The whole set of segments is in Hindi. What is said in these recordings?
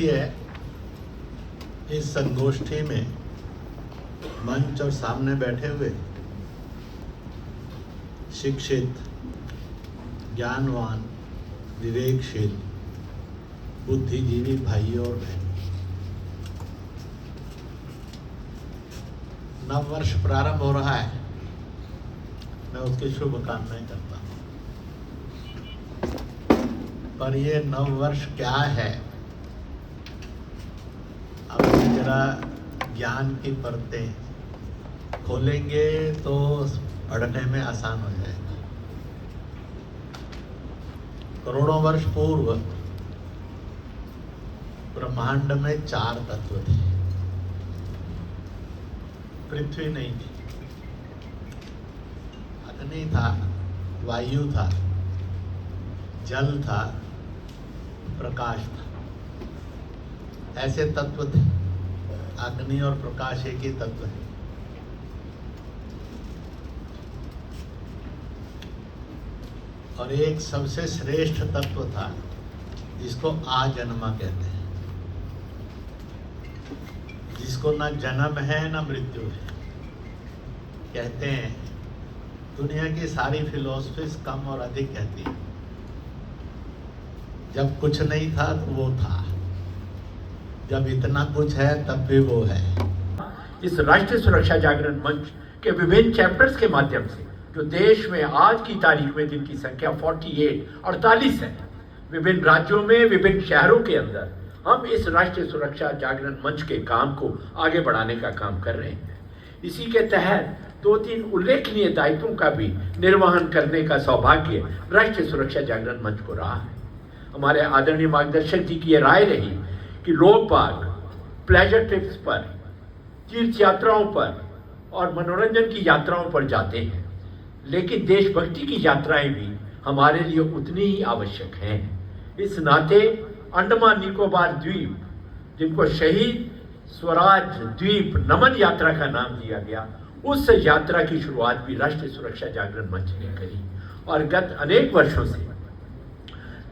है इस संगोष्ठी में मंच और सामने बैठे हुए शिक्षित, ज्ञानवान, विवेकशील, बुद्धिजीवी भाइयों और बहनों, नव वर्ष प्रारंभ हो रहा है। मैं उसकी शुभकामनाएं करता हूँ। पर ये नव वर्ष क्या है, अब जरा ज्ञान की परतें खोलेंगे तो पढ़ने में आसान हो जाएगा। करोड़ों वर्ष पूर्व ब्रह्मांड में 4 तत्व थे। पृथ्वी नहीं थी, अग्नि था, वायु था, जल था, प्रकाश था। ऐसे तत्व थे। अग्नि और प्रकाश एक ही तत्व है। और एक सबसे श्रेष्ठ तत्व था जिसको आजन्मा कहते हैं, जिसको ना जन्म है ना मृत्यु है। कहते हैं दुनिया की सारी फिलॉसफीज कम और अधिक कहती है, जब कुछ नहीं था तो वो था, जब इतना कुछ है तब भी वो है। इस राष्ट्रीय सुरक्षा जागरण मंच के विभिन्न चैप्टर्स के माध्यम से जो देश में आज की तारीख में जिनकी संख्या 48 है, विभिन्न राज्यों में, विभिन्न शहरों के अंदर हम इस राष्ट्रीय सुरक्षा जागरण मंच के काम को आगे बढ़ाने का काम कर रहे हैं। इसी के तहत 2-3 उल्लेखनीय दायित्वों का भी निर्वहन करने का सौभाग्य राष्ट्रीय सुरक्षा जागरण मंच को रहा है। हमारे आदरणीय मार्गदर्शक जी की यह राय रही कि लोग बाग प्लेजर ट्रिप्स पर, तीर्थ यात्राओं पर और मनोरंजन की यात्राओं पर जाते हैं, लेकिन देशभक्ति की यात्राएं भी हमारे लिए उतनी ही आवश्यक हैं। इस नाते अंडमान निकोबार द्वीप, जिनको शहीद स्वराज द्वीप नमन यात्रा का नाम दिया गया, उस यात्रा की शुरुआत भी राष्ट्रीय सुरक्षा जागरण मंच ने करी। और गत अनेक वर्षों से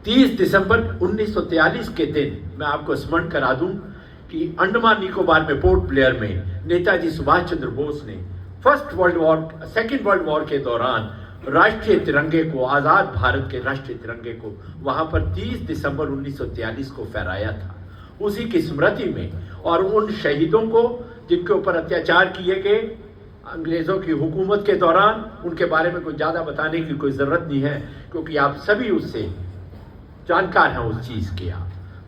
30 दिसंबर 1943 के दिन मैं आपको स्मरण करा दूं कि अंडमान निकोबार में पोर्ट ब्लेयर में नेताजी सुभाष चंद्र बोस ने सेकेंड वर्ल्ड वॉर के दौरान राष्ट्रीय तिरंगे को, आजाद भारत के राष्ट्रीय तिरंगे को वहां पर 30 दिसंबर 1943 को फहराया था। उसी की स्मृति में और उन शहीदों को जिनके ऊपर अत्याचार किए गए अंग्रेजों की हुकूमत के दौरान, उनके बारे में कुछ ज्यादा बताने की कोई जरूरत नहीं है, क्योंकि आप सभी उससे जानकार हैं उस चीज के।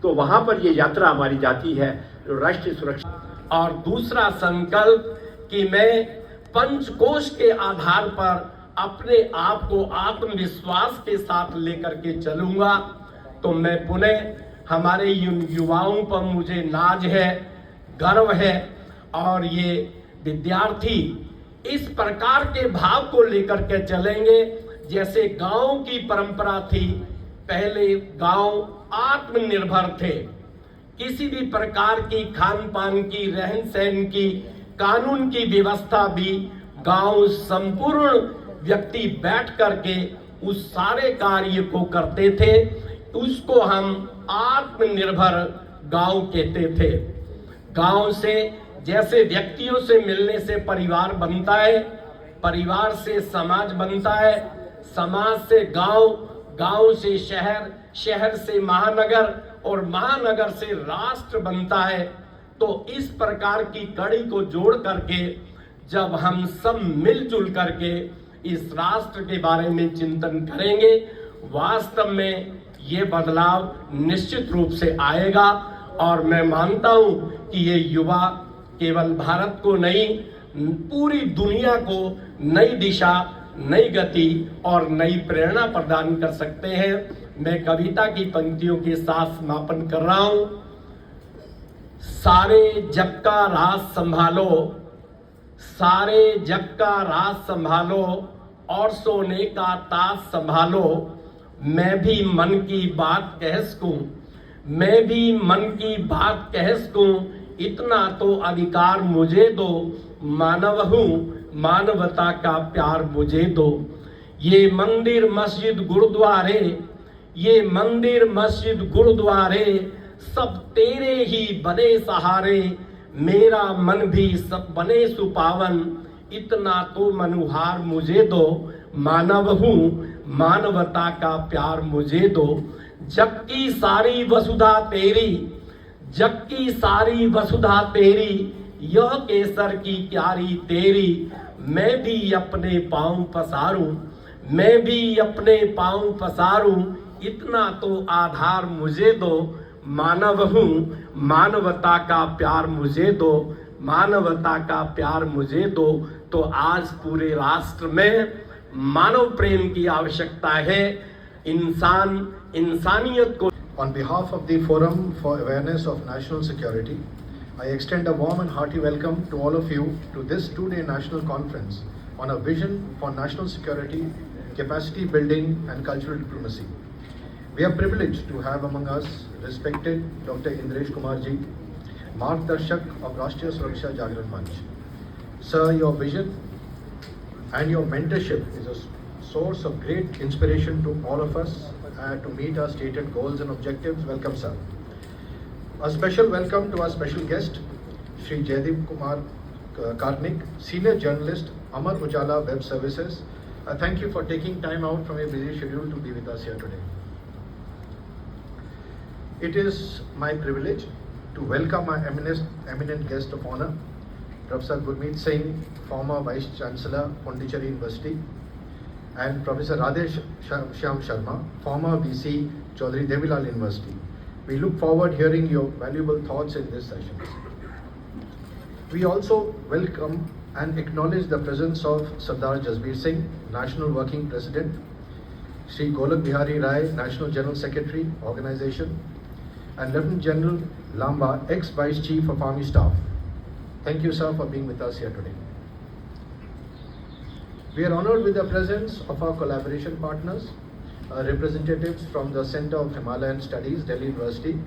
तो वहां पर ये यात्रा हमारी जाती है राष्ट्रीय सुरक्षा। और दूसरा संकल्प कि मैं पंचकोश के आधार पर अपने आप को आत्मविश्वास के साथ लेकर के चलूंगा। तो मैं पुनः हमारे युवाओं पर मुझे नाज है, गर्व है। और ये विद्यार्थी इस प्रकार के भाव को लेकर के चलेंगे जैसे गांव की परंपरा थी। पहले गांव आत्मनिर्भर थे, किसी भी प्रकार की खान पान की, रहन सहन की, कानून की व्यवस्था भी गांव संपूर्ण व्यक्ति बैठ करके उस सारे कार्य को करते थे। उसको हम आत्मनिर्भर गांव कहते थे। गांव से जैसे व्यक्तियों से मिलने से परिवार बनता है, परिवार से समाज बनता है, समाज से गांव, गांव से शहर, शहर से महानगर और महानगर से राष्ट्र बनता है। तो इस प्रकार की कड़ी को जोड़ करके जब हम सब मिलजुल करके इस राष्ट्र के बारे में चिंतन करेंगे, वास्तव में ये बदलाव निश्चित रूप से आएगा। और मैं मानता हूं कि ये युवा केवल भारत को नहीं, पूरी दुनिया को नई दिशा, नई गति और नई प्रेरणा प्रदान कर सकते हैं। मैं कविता की पंक्तियों के साथ समापन कर रहा हूं। सारे जग का राज संभालो, सारे जग का राज संभालो और सोने का ताज संभालो। मैं भी मन की बात कह सकूं, मैं भी मन की बात कह सकूं, इतना तो अधिकार मुझे दो। मानव हूं, मानवता का प्यार मुझे दो। ये मंदिर मस्जिद गुरुद्वारे, ये मंदिर मस्जिद गुरुद्वारे सब तेरे ही बने सहारे, मेरा मन भी सब बने सुपावन, इतना तो मनुहार मुझे दो, मानव हूँ मानवता का प्यार मुझे दो। जग की सारी वसुधा तेरी, जग की सारी वसुधा तेरी, यह केसर की क्यारी तेरी, मैं भी अपने पाँव पसारूं, मैं भी अपने पाँव पसारूं, इतना तो आधार मुझे दो, मानव हूँ मानवता का प्यार मुझे दो, मानवता का प्यार मुझे दो। तो आज पूरे राष्ट्र में मानव प्रेम की आवश्यकता है, इंसानियत को। On behalf of the Forum for Awareness of National Security, I extend a warm and hearty welcome to all of you to this two-day national conference on a vision for national security, capacity building and cultural diplomacy. We are privileged to have among us respected Dr. Indresh Kumar ji, Margdarshak of Rashtriya Suraksha Jagran Manch. Sir, your vision and your mentorship is a source of great inspiration to all of us to meet our stated goals and objectives. Welcome, sir. A special welcome to our special guest, Shri Jaideep Kumar Karnik, Senior Journalist, Amar Ujala Web Services. Thank you for taking time out from your busy schedule to be with us here today. It is my privilege to welcome my eminent guest of honor, Professor Gurmeet Singh, former Vice Chancellor, Pondicherry University, and Professor Radhesh Shyam Sharma, former VC, Chaudhary Devilal University. We look forward hearing your valuable thoughts in this session. We also welcome and acknowledge the presence of Sardar Jasbir Singh, National Working President, Shri Golak Bihari Rai, National General Secretary, Organization, and Lieutenant General Lamba, ex-Vice Chief of Army Staff. Thank you, sir, for being with us here today. We are honored with the presence of our collaboration partners, representatives from the Center of Himalayan Studies, Delhi University,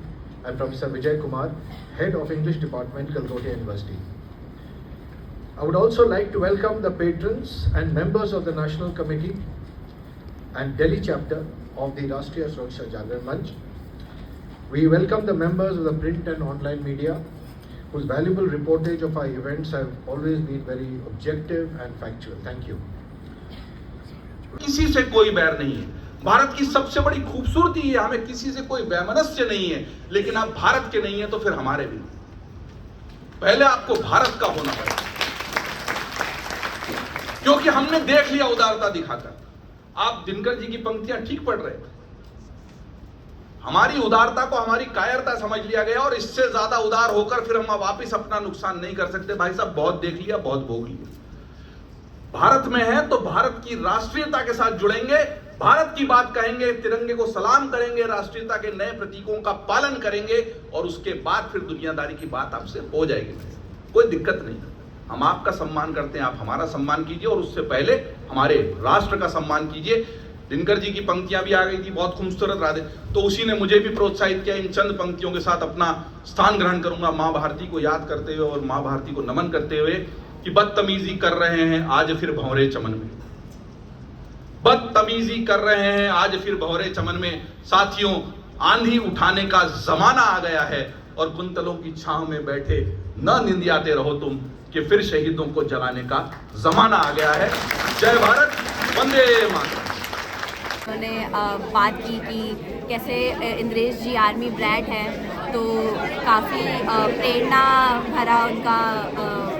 and Professor Vijay Kumar, Head of English Department, Calcutta University. I would also like to welcome the patrons and members of the National Committee and Delhi chapter of the Rashtriya Suraksha Jagran Manch. We welcome the members of the print and online media, whose valuable reportage of our events have always been very objective and factual. Thank you. किसी से कोई बैर नहीं है। भारत की सबसे बड़ी खूबसूरती है, हमें किसी से कोई वैमनस्य नहीं है, लेकिन आप भारत के नहीं है तो फिर हमारे भी नहीं। पहले आपको भारत का होना पड़ेगा, क्योंकि हमने देख लिया उदारता दिखाकर। आप दिनकर जी की पंक्तियां ठीक पढ़ रहे थे। हमारी उदारता को हमारी कायरता समझ लिया गया, और इससे ज्यादा उदार होकर फिर हम वापिस अपना नुकसान नहीं कर सकते। भाई साहब, बहुत देख लिया, बहुत भोग लिया। भारत में है तो भारत की राष्ट्रीयता के साथ जुड़ेंगे, भारत की बात कहेंगे, तिरंगे को सलाम करेंगे, राष्ट्रीयता के नए प्रतीकों का पालन करेंगे, और उसके बाद फिर दुनियादारी की बात आपसे हो जाएगी। कोई दिक्कत नहीं। हम आपका सम्मान करते हैं, आप हमारा सम्मान कीजिए, और उससे पहले हमारे राष्ट्र का सम्मान कीजिए। दिनकर जी की पंक्तियां भी आ गई थी, बहुत खूबसूरत राधे, तो उसी ने मुझे भी प्रोत्साहित किया। इन चंद पंक्तियों के साथ अपना स्थान ग्रहण करूंगा, मां भारती को याद करते हुए और मां भारती को नमन करते हुए, कि बदतमीजी कर रहे हैं आज फिर भंवरे चमन में, बदतमीजी कर रहे हैं आज फिर भंवरे चमन में। साथियों, आंधी उठाने का जमाना आ गया है, और कुंतलों की छांव में बैठे न निंदियाते रहो तुम, कि फिर शहीदों को जलाने का जमाना आ गया है। जय भारत, वंदे मातरम। उन्होंने बात की कि कैसे इंद्रेश जी आर्मी ब्रैड हैं, तो काफ़ी प्रेरणा भरा उनका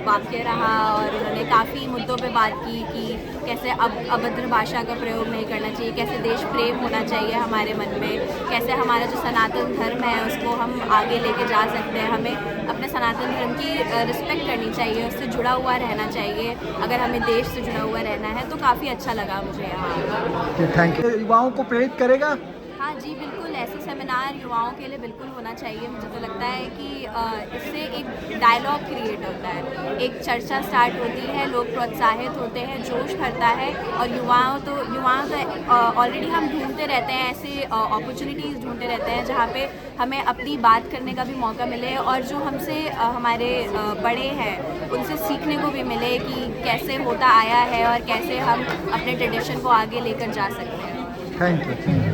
वाक्य रहा, और उन्होंने काफ़ी मुद्दों पे बात की कि कैसे अभद्र भाषा का प्रयोग नहीं करना चाहिए, कैसे देश प्रेम होना चाहिए हमारे मन में, कैसे हमारा जो सनातन धर्म है उसको हम आगे लेके जा सकते हैं। हमें अपने सनातन धर्म की रिस्पेक्ट करनी चाहिए, उससे जुड़ा हुआ रहना चाहिए। अगर हमें देश से जुड़ा हुआ रहना है तो काफ़ी अच्छा लगा मुझे यहाँ। Thank you. युवाओं को प्रेरित करेगा? हाँ जी, बिल्कुल, ऐसे सेमिनार युवाओं के लिए बिल्कुल होना चाहिए। मुझे तो लगता है कि इससे एक डायलॉग क्रिएट होता है, एक चर्चा स्टार्ट होती है, लोग प्रोत्साहित होते हैं, जोश भरता है, और युवाओं तो ऑलरेडी हम ढूंढते रहते हैं, ऐसे अपॉर्चुनिटीज़ ढूंढते रहते हैं जहाँ पे हमें अपनी बात करने का भी मौका मिले, और जो हमसे हमारे बड़े हैं उनसे सीखने को भी मिले कि कैसे होता आया है और कैसे हम अपने ट्रेडिशन को आगे लेकर जा सकते हैं। Thank you.